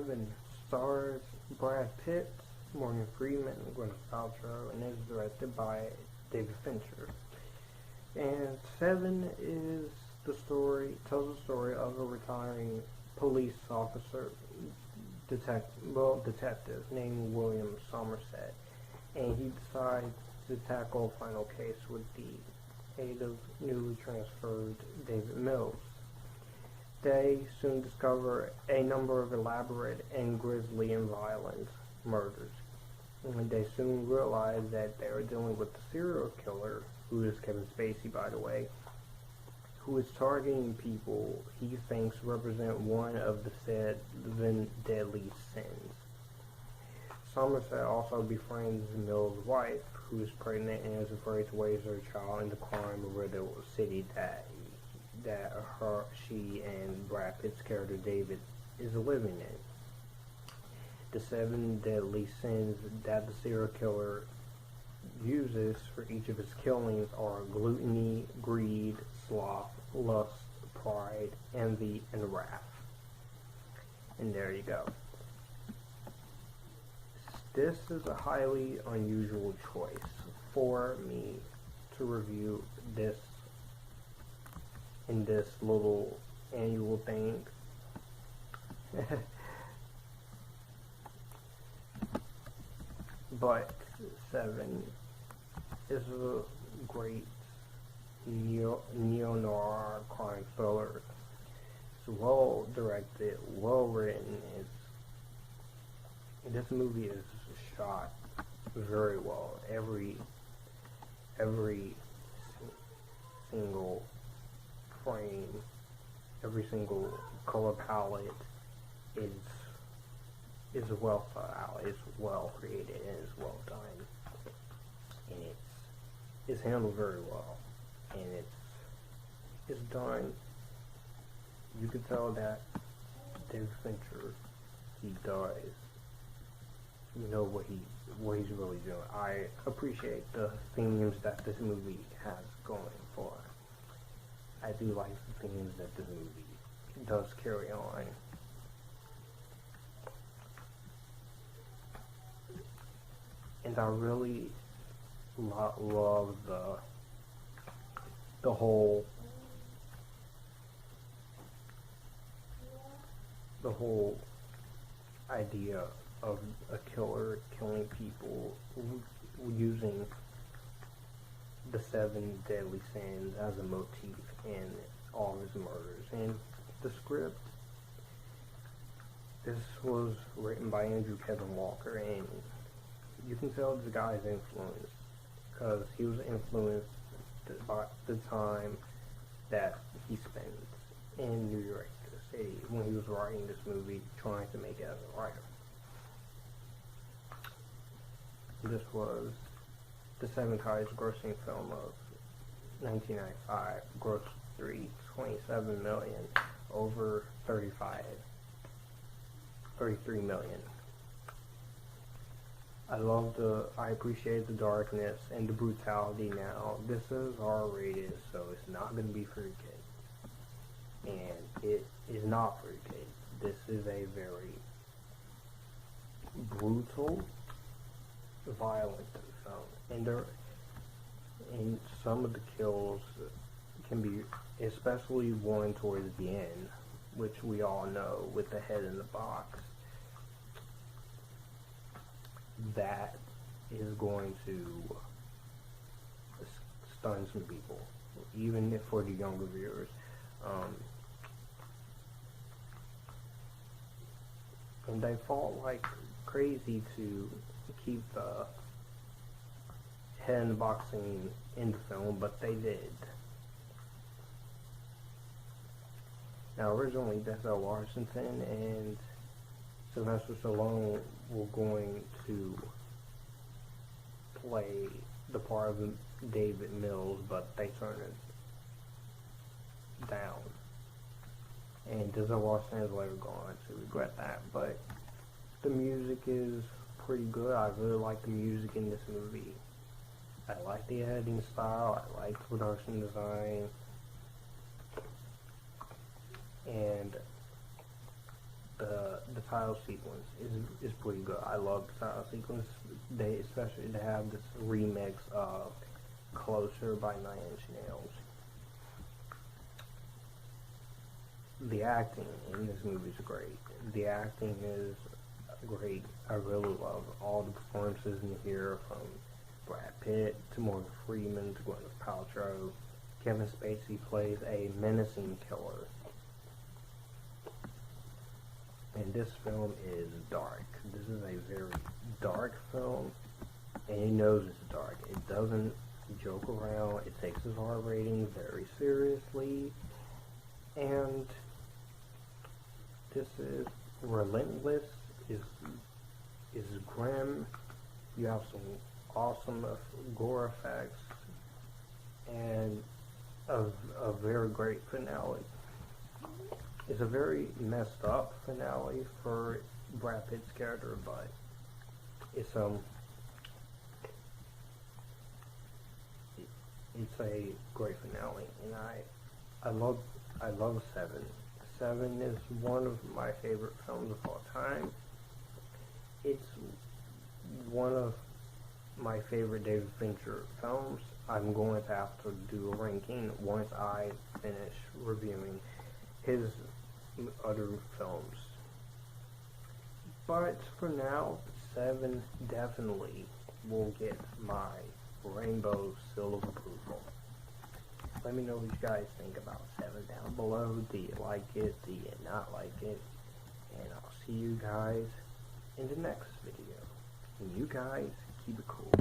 Se7en stars Brad Pitt, Morgan Freeman, and Gwyneth Paltrow, and is directed by David Fincher. And Se7en tells the story of a retiring police officer, detective named William Somerset, and he decides to tackle a final case with the aid of newly transferred David Mills. They soon discover a number of elaborate and grisly and violent murders, and they soon realize that they are dealing with the serial killer, who is Kevin Spacey, by the way, who is targeting people he thinks represent one of the 7 deadly sins. Somerset also befriends Mills' wife, who is pregnant and is afraid to raise her child in the crime-riddled city that she and Brad Pitt's character David is living in. The 7 deadly sins that the serial killer uses for each of his killings are gluttony, greed, sloth, lust, pride, envy, and wrath. And there you go. This is a highly unusual choice for me to review this in this little annual thing. But Se7en is a great neo-noir crime thriller. It's well directed, well written. This movie is shot very well. Every single frame, every single color palette is well thought out, it's well created, and it's well done. And it's handled very well. And it's done. You can tell that David Fincher, he does know what he's really doing. I appreciate the themes that this movie has going for. I do like the themes that this movie does carry on. And I really love the whole idea of a killer killing people using the 7 deadly sins as a motif in all his murders. And the script, this was written by Andrew Kevin Walker, and you can tell the guy's influence because he was influenced by the time that he spent in New York City when he was writing this movie, trying to make it as a writer. This was the 7th highest grossing film of 1995, grossed $27 million, over 33 million. I appreciate the darkness and the brutality now. This is R-rated, so it's not going to be for kids. And it is not for kids. This is a very brutal, violent film. And some of the kills can be, especially one towards the end, which we all know, with the head in the box. That is going to stun some people, even for the younger viewers. And they fought like crazy to keep the head in the box scene in the film, but they did. Now, originally, Denzel Washington and Sylvester Stallone were going to play the part of David Mills, but they turned it down. And Denzel Washington has later gone to regret that. But the music is pretty good. I really like the music in this movie. I like the editing style. I like the production design. And the title sequence is pretty good. I love the title sequence. Especially to have this remix of Closer by 9 Inch Nails. The acting in this movie is great. The acting is great. I really love all the performances in here, from Brad Pitt to Morgan Freeman to Gwyneth Paltrow. Kevin Spacey plays a menacing killer. And this film is dark. This is a very dark film, and he knows it's dark. It doesn't joke around. It takes its R rating very seriously, and this is relentless. Is grim. You have some awesome gore effects, and a very great finale. It's a very messed up finale for Brad Pitt's character, but it's a great finale, and I love Seven. Seven is one of my favorite films of all time. It's one of my favorite David Fincher films. I'm going to have to do a ranking once I finish reviewing his other films. But for now, Seven definitely will get my rainbow seal of approval. Let me know what you guys think about Seven down below. Do you like it? Do you not like it? And I'll see you guys in the next video. And you guys keep it cool.